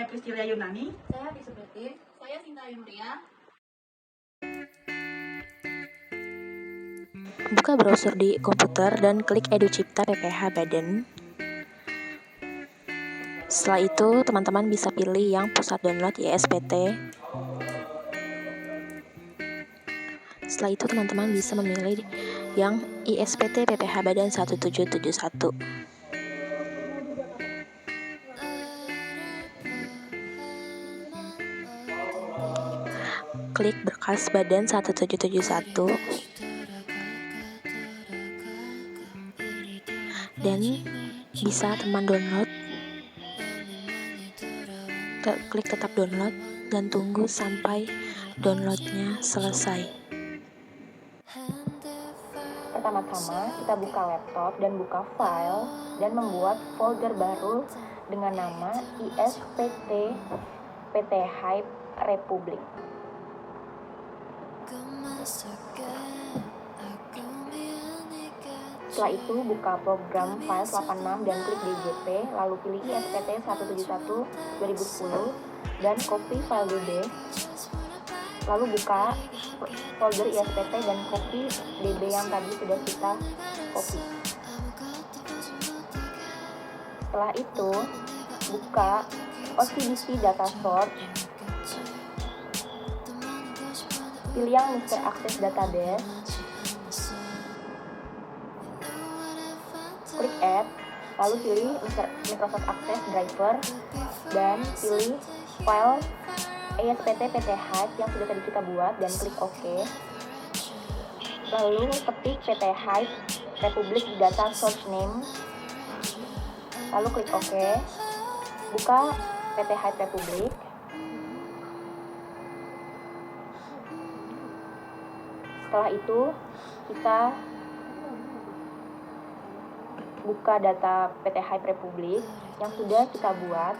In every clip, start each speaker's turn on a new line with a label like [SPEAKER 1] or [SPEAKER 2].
[SPEAKER 1] Priscilia Yunani.
[SPEAKER 2] Saya Bisubertin. Saya Sinta Yunuria.
[SPEAKER 3] Buka browser di komputer dan klik EduCipta PPH Baden. Setelah itu, teman-teman bisa pilih yang pusat download ISPT. Setelah itu, teman-teman bisa memilih yang ISPT PPH Badan 1771. Klik berkas Badan 1771 dan bisa teman download. Klik tetap download dan tunggu sampai downloadnya selesai. Pertama-tama kita buka laptop dan buka file dan membuat folder baru dengan nama ISPT PT Hype Republik. Setelah itu buka program Files 86 dan klik DJP, lalu pilih ISPT 171 2010 dan copy file DB. Lalu buka folder ISPT dan copy DB yang tadi sudah kita copy. Setelah itu buka OCBC Data Source. Pilih yang Mr. Access Database. Klik Add, lalu pilih Microsoft Access Driver dan pilih file ISPT PT Hype yang sudah tadi kita buat dan klik OK. Lalu ketik PT Hype Republic di data source name, lalu klik OK. Buka PT Hype Republic. Setelah itu kita buka data PT Hype Republik yang sudah kita buat.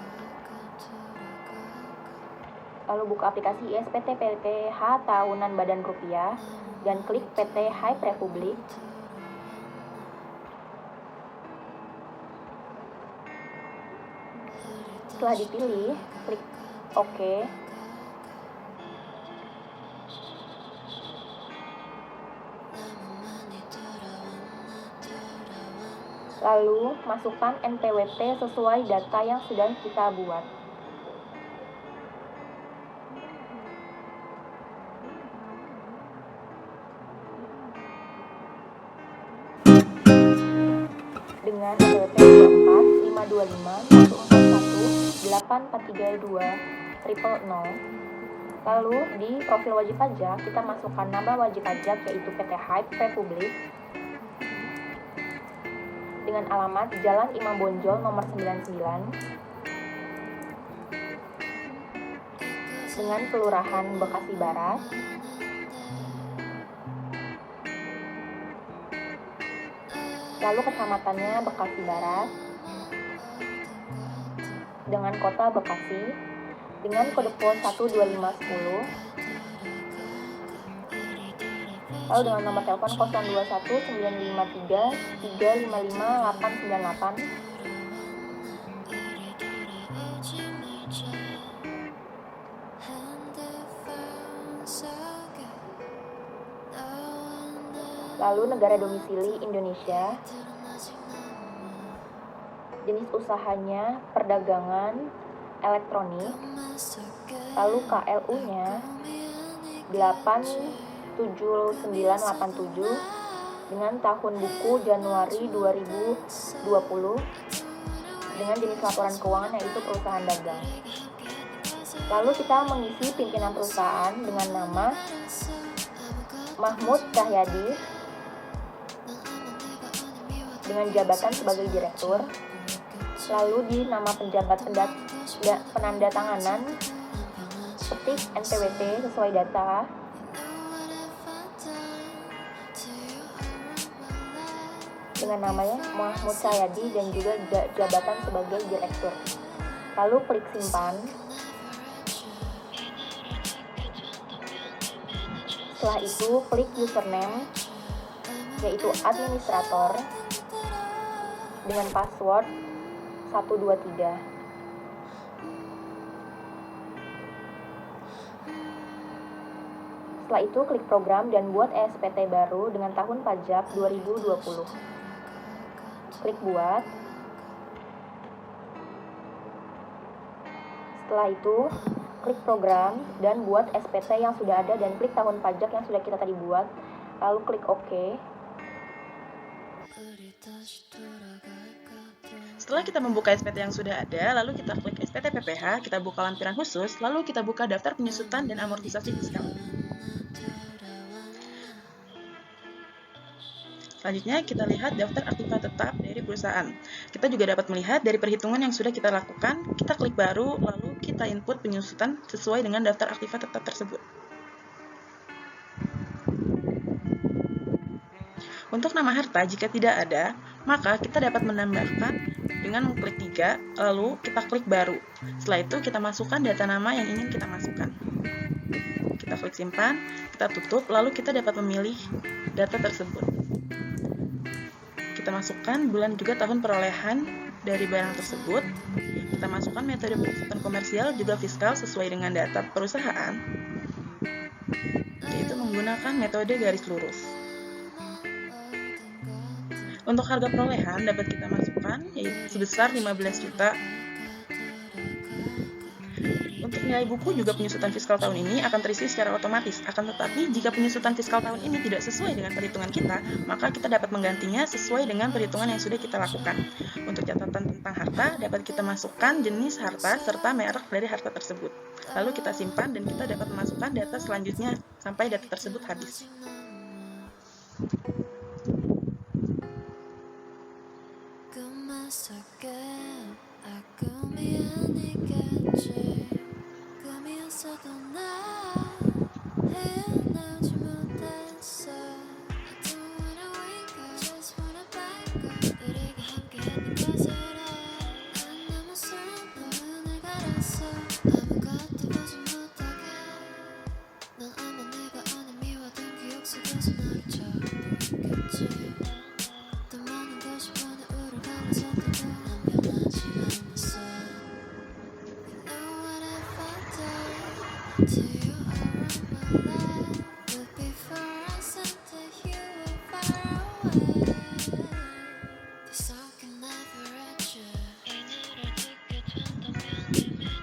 [SPEAKER 3] Lalu buka aplikasi ISPT PPH Tahunan Badan Rupiah dan klik PT Hype Republik. Setelah dipilih, klik OK. Lalu masukkan NPWP sesuai data yang sudah kita buat. Dengan NPWP 24 525 141 8432 Lalu di profil wajib pajak kita masukkan nama wajib pajak yaitu PT Hype Republik dengan alamat Jalan Imam Bonjol nomor 99 dengan Kelurahan Bekasi Barat. Lalu kecamatannya Bekasi Barat dengan kota Bekasi dengan kode pos 12510. Lalu dengan nomor telepon 021 953 355 898. Lalu negara domisili Indonesia. Jenis usahanya perdagangan elektronik. Lalu KLU-nya 87987 dengan tahun buku Januari 2020 dengan jenis laporan keuangan yaitu perusahaan dagang. Lalu kita mengisi pimpinan perusahaan dengan nama Mahmud Cahyadi dengan jabatan sebagai direktur. Lalu di nama penjabat penandatanganan ketik NPWP sesuai data. Dengan namanya Mahmud Cahyadi dan juga jabatan sebagai direktur. Lalu klik simpan. Setelah itu klik username yaitu administrator dengan password 123. Setelah itu klik program dan buat SPT baru dengan tahun pajak 2020. Klik buat. Setelah itu klik program dan buat SPT yang sudah ada dan klik tahun pajak yang sudah kita tadi buat, lalu klik OK.
[SPEAKER 1] Setelah kita membuka SPT yang sudah ada, lalu kita klik SPT PPH, kita buka lampiran khusus, lalu kita buka daftar penyusutan dan amortisasi fiskal. Selanjutnya kita lihat daftar aktiva tetap dari perusahaan. Kita juga dapat melihat dari perhitungan yang sudah kita lakukan, kita klik baru, lalu kita input penyusutan sesuai dengan daftar aktiva tetap tersebut. Untuk nama harta, jika tidak ada, maka kita dapat menambahkan dengan mengklik 3, lalu kita klik baru. Setelah itu kita masukkan data nama yang ingin kita masukkan. Kita klik simpan, kita tutup, lalu kita dapat memilih data tersebut. Kita masukkan bulan juga tahun perolehan dari barang tersebut. Kita masukkan metode penyusutan komersial juga fiskal sesuai dengan data perusahaan, yaitu menggunakan metode garis lurus. Untuk harga perolehan dapat kita masukkan yaitu sebesar 15 juta. Untuk nilai buku juga penyusutan fiskal tahun ini akan terisi secara otomatis. Akan tetapi jika penyusutan fiskal tahun ini tidak sesuai dengan perhitungan kita, maka kita dapat menggantinya sesuai dengan perhitungan yang sudah kita lakukan. Untuk catatan tentang harta dapat kita masukkan jenis harta serta merek dari harta tersebut. Lalu kita simpan dan kita dapat memasukkan data selanjutnya sampai data tersebut habis.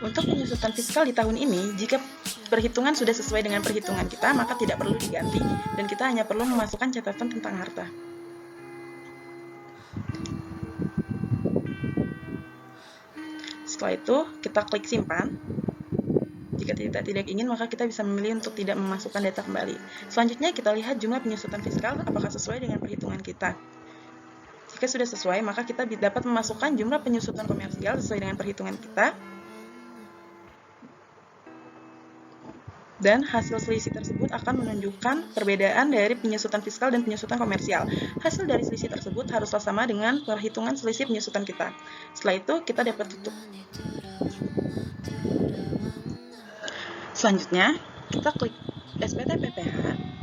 [SPEAKER 1] Untuk penyusutan fiskal di tahun ini, jika perhitungan sudah sesuai dengan perhitungan kita, maka tidak perlu diganti, dan kita hanya perlu memasukkan catatan tentang harta. Setelah itu, kita klik simpan. Jika kita tidak ingin, maka kita bisa memilih untuk tidak memasukkan data kembali. Selanjutnya, kita lihat jumlah penyusutan fiskal apakah sesuai dengan perhitungan kita. Jika sudah sesuai, maka kita dapat memasukkan jumlah penyusutan komersial sesuai dengan perhitungan kita. Dan hasil selisih tersebut akan menunjukkan perbedaan dari penyusutan fiskal dan penyusutan komersial. Hasil dari selisih tersebut haruslah sama dengan perhitungan selisih penyusutan kita. Setelah itu, kita dapat tutup. Selanjutnya, kita klik SPT PPH,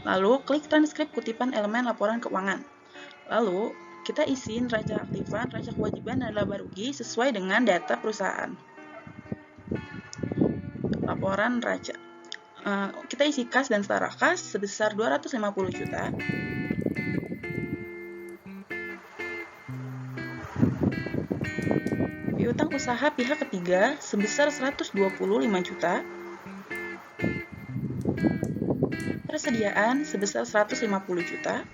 [SPEAKER 1] lalu klik transkrip kutipan elemen laporan keuangan. Lalu, kita isi neraca aktiva, neraca kewajiban, dan laba rugi sesuai dengan data perusahaan. Laporan neraca. Kita isi kas dan setara kas sebesar 250 juta. Piutang usaha pihak ketiga sebesar 125 juta. Persediaan sebesar 150 juta.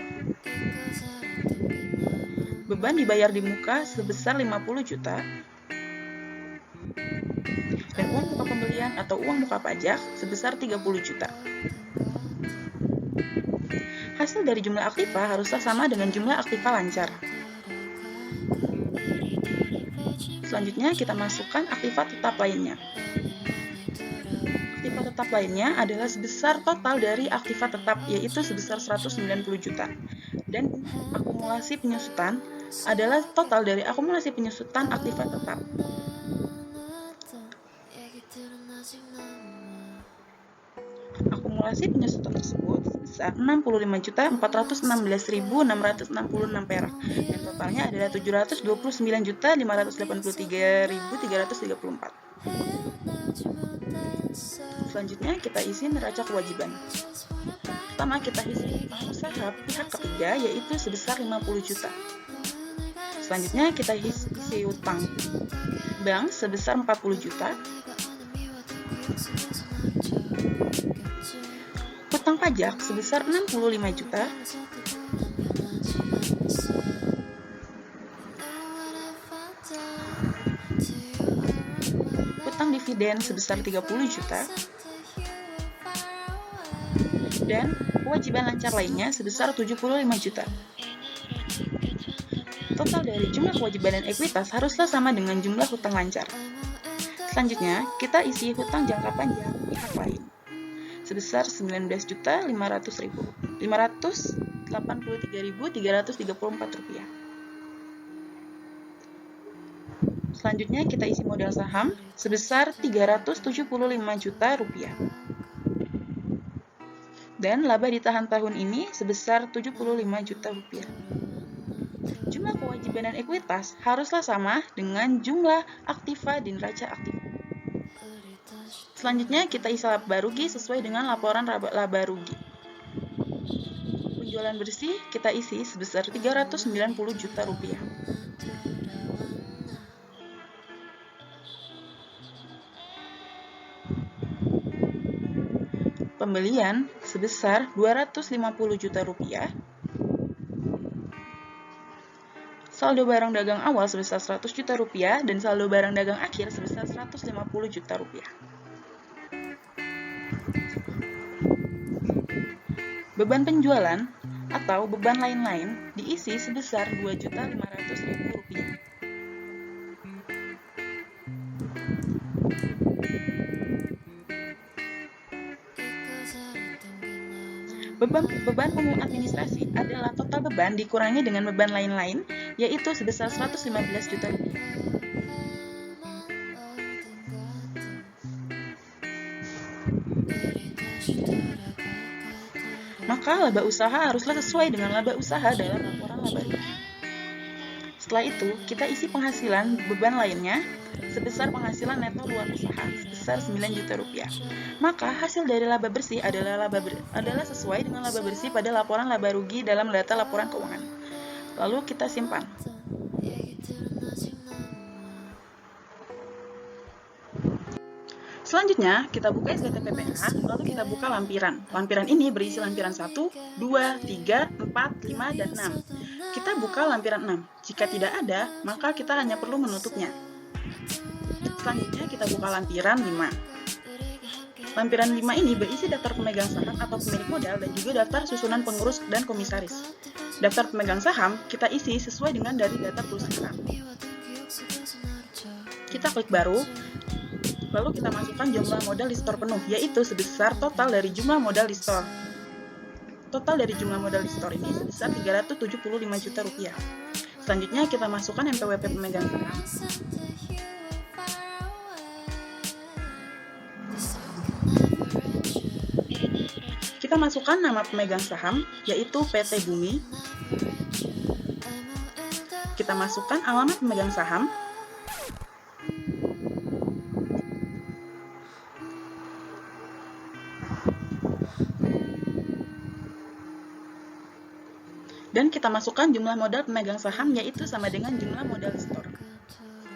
[SPEAKER 1] Beban dibayar di muka sebesar 50 juta. Dan uang muka pembelian atau uang muka pajak sebesar 30 juta. Hasil dari jumlah aktiva haruslah sama dengan jumlah aktiva lancar. Selanjutnya kita masukkan aktiva tetap lainnya. Aktiva tetap lainnya adalah sebesar total dari aktiva tetap, yaitu sebesar 190 juta. Dan akumulasi penyusutan adalah total dari akumulasi penyusutan aktiva tetap. Akumulasi penyusutan tersebut sebesar 65.416.666 perak dan totalnya adalah 729.583.334. Selanjutnya kita isi neraca kewajiban. pertama kita isi utang usaha pihak ketiga yaitu sebesar 50 juta. Selanjutnya kita isi utang bank sebesar 40 juta. Utang pajak sebesar 65 juta. Utang dividen sebesar 30 juta. Dan kewajiban lancar lainnya sebesar 75 juta. Total dari jumlah kewajiban dan ekuitas haruslah sama dengan jumlah hutang lancar. Selanjutnya, kita isi hutang jangka panjang pihak lain sebesar 19.583.334 rupiah. Selanjutnya, kita isi modal saham sebesar 375 juta rupiah. Dan laba ditahan tahun ini sebesar 75 juta rupiah. Jumlah kewajiban dan ekuitas haruslah sama dengan jumlah aktiva dan neraca aktiva. Selanjutnya kita isi laba rugi sesuai dengan laporan laba rugi. Penjualan bersih kita isi sebesar 390 juta rupiah. Pembelian sebesar 250 juta rupiah. Saldo barang dagang awal sebesar 100 juta rupiah dan saldo barang dagang akhir sebesar 150 juta rupiah. Beban penjualan atau beban lain-lain diisi sebesar 2.500.000 rupiah. Beban umum administrasi adalah total beban dikurangi dengan beban lain-lain, yaitu sebesar 115 juta rupiah. Maka laba usaha haruslah sesuai dengan laba usaha dalam laporan laba rugi. Setelah itu, kita isi penghasilan beban lainnya sebesar penghasilan neto luar usaha sebesar 9 juta rupiah. Maka hasil dari laba bersih adalah sesuai dengan laba bersih pada laporan laba rugi dalam data laporan keuangan. Lalu kita simpan. Selanjutnya, kita buka SPT PPH, lalu kita buka lampiran. Lampiran ini berisi lampiran 1, 2, 3, 4, 5, dan 6. Kita buka lampiran 6. Jika tidak ada, maka kita hanya perlu menutupnya. Selanjutnya, kita buka lampiran 5. Lampiran 5 ini berisi daftar pemegang saham atau pemilik modal dan juga daftar susunan pengurus dan komisaris. Daftar pemegang saham kita isi sesuai dengan dari data perusahaan. Kita klik baru. Lalu kita masukkan jumlah modal di store penuh, yaitu sebesar total dari jumlah modal di store. Total dari jumlah modal di store ini sebesar 375 juta rupiah. Selanjutnya kita masukkan NPWP pemegang saham. Kita masukkan nama pemegang saham, yaitu PT Bumi. Kita masukkan alamat pemegang saham. Dan kita masukkan jumlah modal pemegang saham, yaitu sama dengan jumlah modal store.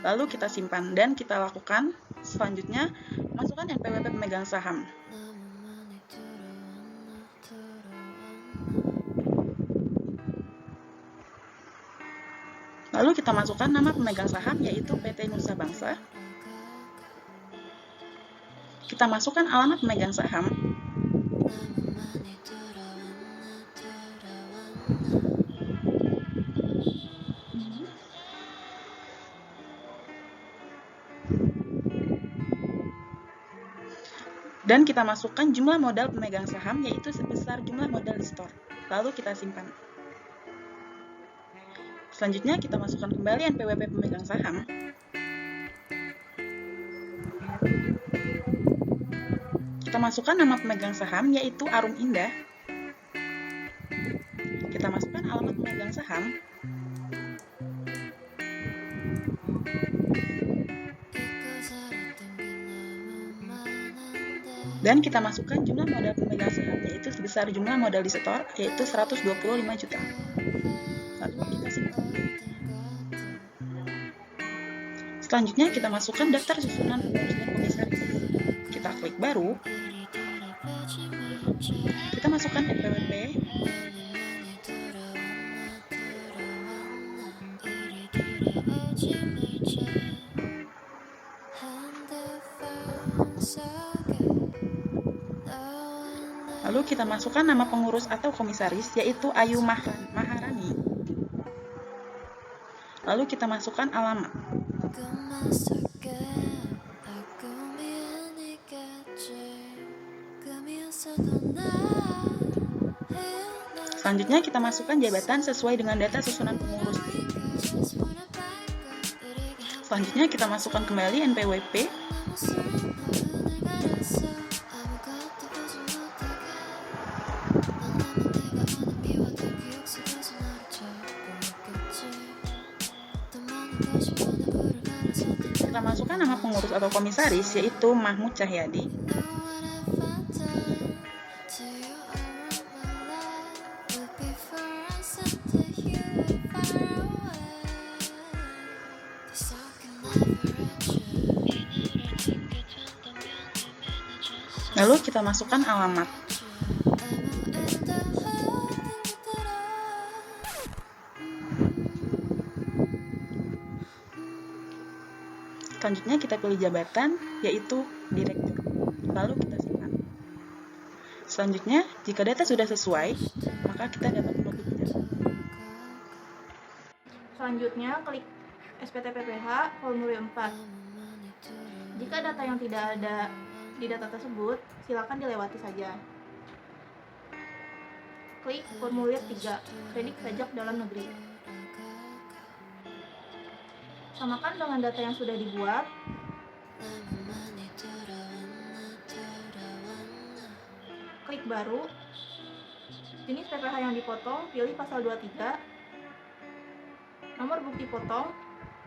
[SPEAKER 1] Lalu kita simpan dan kita lakukan selanjutnya masukkan NPWP pemegang saham. Lalu kita masukkan nama pemegang saham, yaitu PT Nusa Bangsa. Kita masukkan alamat pemegang saham. Dan kita masukkan jumlah modal pemegang saham, yaitu sebesar jumlah modal di store. Lalu kita simpan. Selanjutnya kita masukkan kembali NPWP pemegang saham. Kita masukkan nama pemegang saham, yaitu Arum Indah. Kita masukkan alamat pemegang saham. Dan kita masukkan jumlah modal pemegang saham, yaitu sebesar jumlah modal disetor, yaitu 125 juta. Lalu kita simpan. Selanjutnya kita masukkan daftar susunan pengurus dan komisaris. Kita klik baru. Kita masukkan NPWP. Lalu kita masukkan nama pengurus atau komisaris, yaitu Ayu Maharani. Lalu kita masukkan alamat. Selanjutnya kita masukkan jabatan sesuai dengan data susunan pengurus. Selanjutnya kita masukkan kembali NPWP. Kita masukkan nama pengurus atau komisaris, yaitu Mahmud Cahyadi. Lalu kita masukkan alamat. Selanjutnya kita pilih jabatan, yaitu direktur. Lalu kita simpan. Selanjutnya, jika data sudah sesuai, maka kita dapat menutup jasa.
[SPEAKER 2] Selanjutnya, klik SPT PPH formulir 4. Jika data yang tidak ada di data tersebut, silakan dilewati saja. Klik formulir 3, kredit pajak dalam negeri. Samakan dengan data yang sudah dibuat. Klik baru. Jenis PPH yang dipotong, pilih pasal 23. Nomor bukti potong,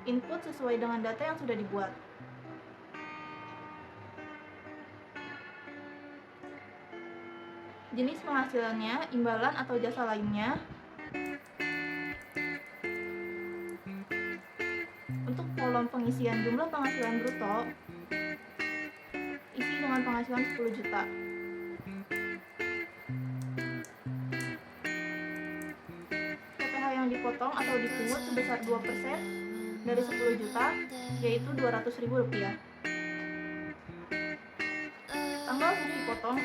[SPEAKER 2] input sesuai dengan data yang sudah dibuat. Jenis penghasilannya, imbalan atau jasa lainnya. Untuk kolom pengisian jumlah penghasilan bruto, isi dengan penghasilan 10 juta. PPH yang dipotong atau dipungut sebesar 2% dari 10 juta, yaitu Rp200.000. Tanggal bukti potong,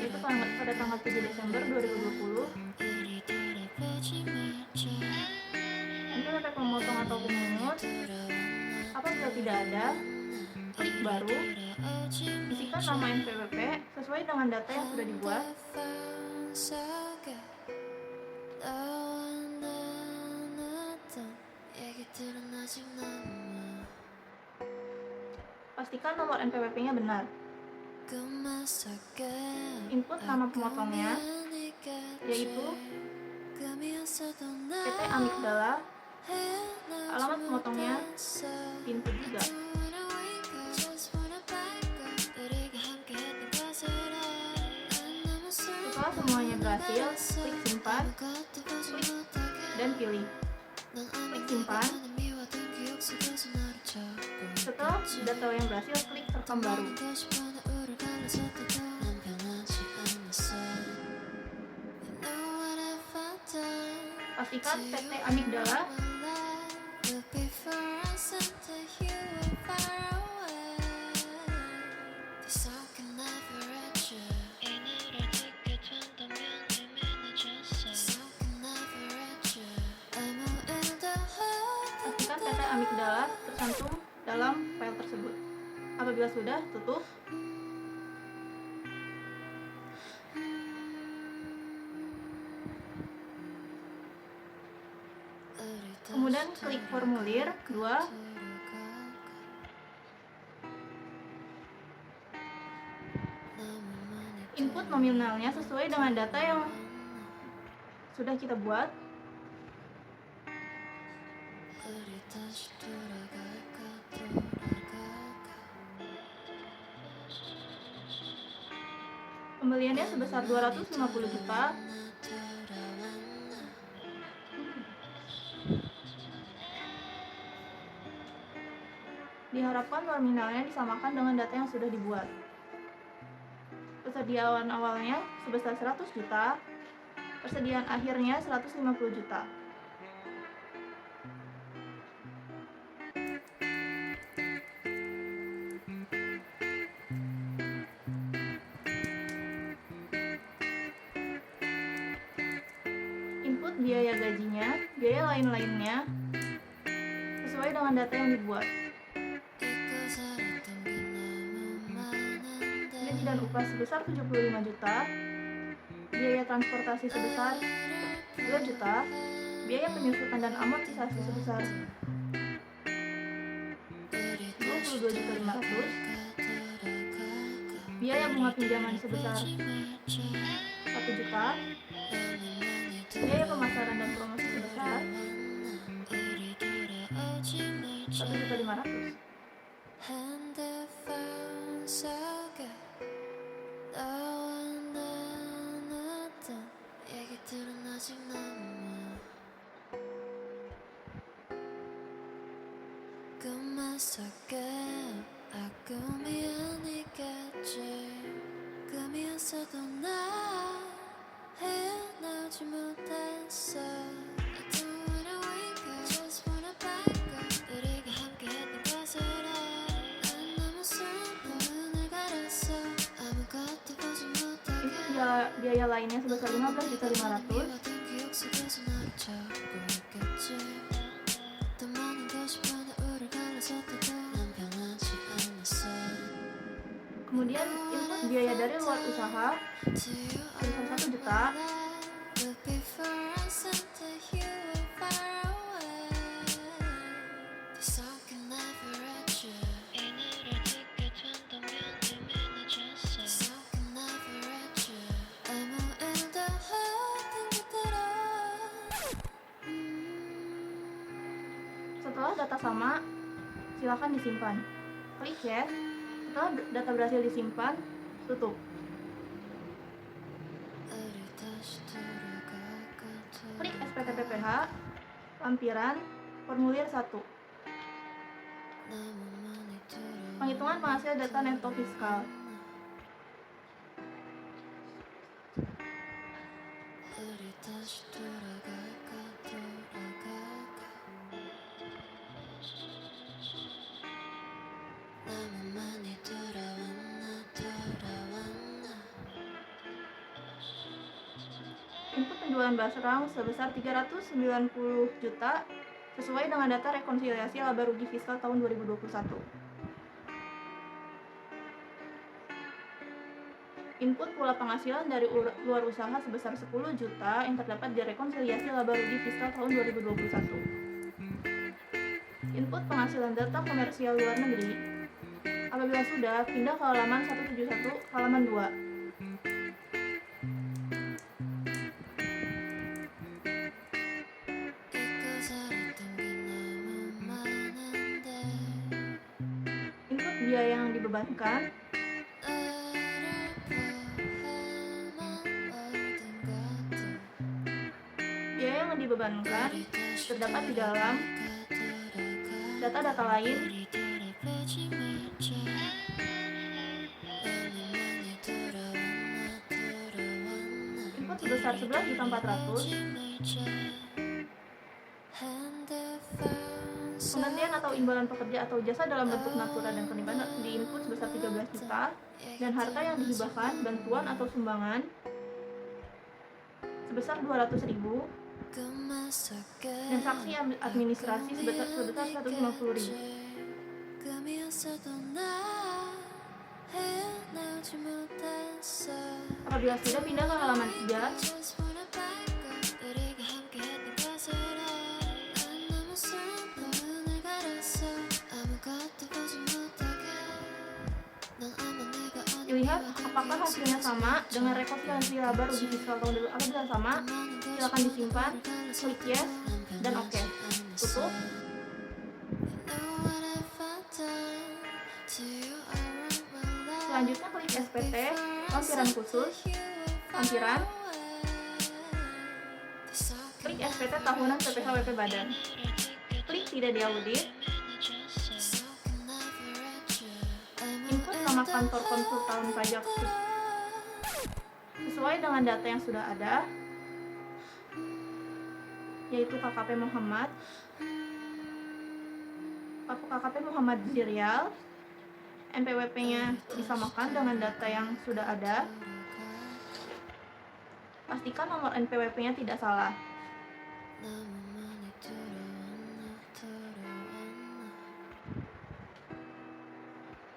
[SPEAKER 2] yaitu pada tanggal 7 Desember 2020. NPWP pemotong atau pemungut. Apabila tidak ada, klik baru. Isikan nama NPWP sesuai dengan data yang sudah dibuat. Pastikan nomor NPWP-nya benar. Input nama pemotongnya, yaitu PT Amigdala. Alamat pemotongnya pintu 3. Setelah semuanya berhasil, klik simpan, klik dan pilih. Klik simpan. Setelah data yang berhasil, klik rekam baru. Pastikan PT Amigdala tercantum dalam file tersebut. Apabila sudah, tutup. Kemudian klik formulir 2. Input nominalnya sesuai dengan data yang sudah kita buat. Pembeliannya sebesar 250 juta. Diharapkan nominalnya disamakan dengan data yang sudah dibuat. Persediaan awalnya sebesar 100 juta, persediaan akhirnya 150 juta. Input biaya gajinya, biaya lain-lainnya sesuai dengan data yang dibuat. Gaji dan upah sebesar 75 juta, biaya transportasi sebesar 2 juta, biaya penyusutan dan amortisasi sebesar 22.500.000, biaya bunga pinjaman sebesar 1 juta, biaya pemasaran dan promosi sebesar 1.500.000.
[SPEAKER 4] 핸드폰 속에 너와 나눴던 얘기들은 아직 남아 꿈만 속에 꿈이 아니겠지 꿈이었어도 나 헤어나지 못했어 I don't wanna wake up just wanna back up 우리가 함께했던 것을 난 너무 슬퍼 눈을 가렸어 아무것도 보지 못하게
[SPEAKER 2] Biaya lainnya sebesar 15.500.000,
[SPEAKER 4] 모든 기억 속에서 나를 찾고 있겠지 또 많은 것이 변해 우릴 갈라섰다고 난 변하지 않았어
[SPEAKER 2] kemudian input biaya dari luar usaha sebesar 1 juta,
[SPEAKER 4] But before I said that you were far away 더 섞인 never at you 이 노래 듣게 된다면 예민해졌어 더 섞인 never at you 아무 일도 없던 그대로
[SPEAKER 2] setelah data sama, silakan disimpan. Klik yes. Setelah data berhasil disimpan, tutup.
[SPEAKER 4] 우리 다시 돌아갈까
[SPEAKER 2] Klik SPT PPH, lampiran, formulir 1.
[SPEAKER 4] 너무 많이 돌아와
[SPEAKER 2] Penghitungan penghasil data neto fiskal.
[SPEAKER 4] 우리 다시 돌아갈까 너무 많이 돌아왔나
[SPEAKER 2] Input penjualan barang sebesar 390 juta sesuai dengan data rekonsiliasi laba rugi fiskal tahun 2021. Input pula penghasilan dari luar usaha sebesar 10 juta yang terdapat di rekonsiliasi laba rugi fiskal tahun 2021. Input penghasilan data komersial luar negeri. Apabila sudah, pindah ke halaman 171 halaman 2.
[SPEAKER 4] 잊고 살았던 게 너무 많은데
[SPEAKER 2] Input biaya yang dibebankan. Biaya yang dibebankan terdapat di dalam data-data lain input sebesar 11.400.000. Penggantian atau imbalan pekerja atau jasa dalam bentuk natura dan penimbangan di input sebesar 13 juta dan harta yang dihibahkan, bantuan atau sumbangan sebesar 200.000 dan saksi administrasi sebesar 150.000. Apabila sudah, pindah ke halaman 3. Dilihat apakah hasilnya sama dengan rekonsiliasi laba rugi fiskal tahun dulu. Apabila sama, silakan disimpan, klik yes, dan oke. Tutup. Selanjutnya klik SPT, lampiran khusus, lampiran, klik SPT tahunan PPh WP Badan, klik tidak diaudit, input nama kantor konsultan pajak sesuai dengan data yang sudah ada, yaitu KKP Muhammad Ziryal. NPWP-nya disamakan dengan data yang sudah ada. Pastikan nomor NPWP-nya tidak salah.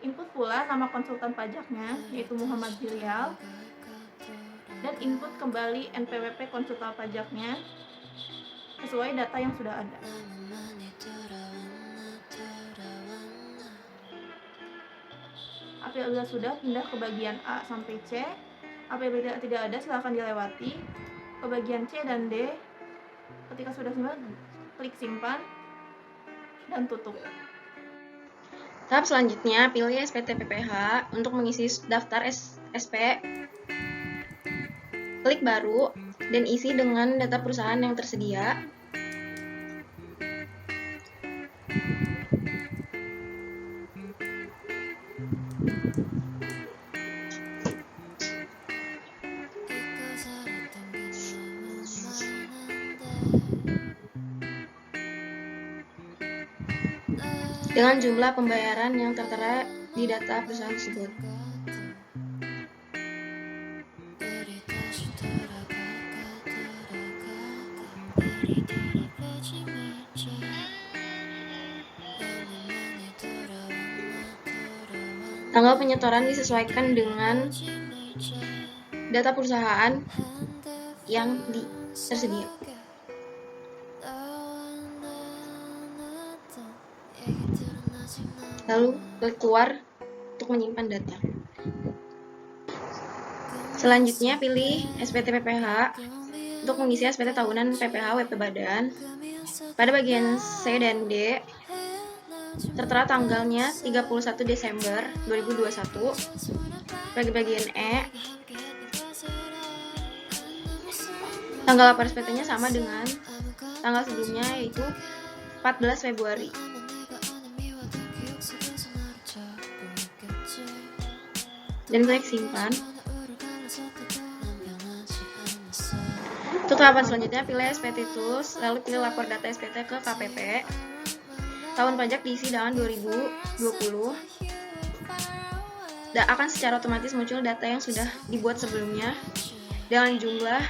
[SPEAKER 2] Input pula nama konsultan pajaknya, yaitu Muhammad Ziryal, dan input kembali NPWP konsultan pajaknya sesuai data yang sudah ada. Apabila sudah, pindah ke bagian A sampai C. Apabila tidak ada, silakan dilewati ke bagian C dan D. Ketika sudah simpan, klik simpan dan tutup.
[SPEAKER 5] Tahap selanjutnya, pilih SPT PPH untuk mengisi daftar SP. Klik baru dan isi dengan data perusahaan yang tersedia. Dengan jumlah pembayaran yang tertera di data perusahaan tersebut. Tanggal penyetoran disesuaikan dengan data perusahaan yang tersedia. Lalu klik keluar untuk menyimpan data. Selanjutnya pilih SPT PPH untuk mengisi SPT tahunan PPh WP Badan. Pada bagian C dan D tertera tanggalnya 31 Desember 2021. Bagi bagian E, tanggal lapor SPT-nya sama dengan tanggal sebelumnya, yaitu 14 Februari. Dan klik simpan. Untuk tahapan selanjutnya, pilih SPT Tools, lalu pilih lapor data SPT ke KPP. Tahun pajak diisi dengan 2020. Dan akan secara otomatis muncul data yang sudah dibuat sebelumnya dengan jumlah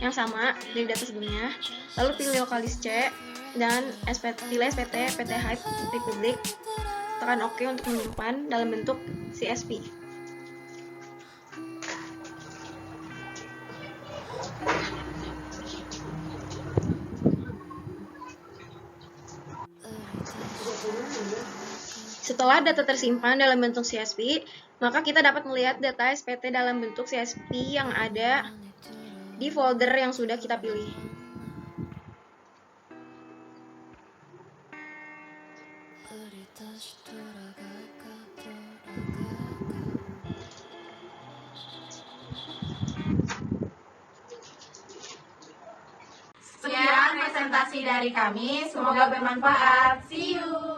[SPEAKER 5] yang sama dari data sebelumnya. Lalu pilih lokalis C dan pilih SPT PT Hype Republik. Tekan OK untuk menyimpan dalam bentuk CSV. Setelah data tersimpan dalam bentuk CSV, maka kita dapat melihat data SPT dalam bentuk CSV yang ada di folder yang sudah kita pilih.
[SPEAKER 2] Sekian presentasi dari kami, semoga bermanfaat. See you!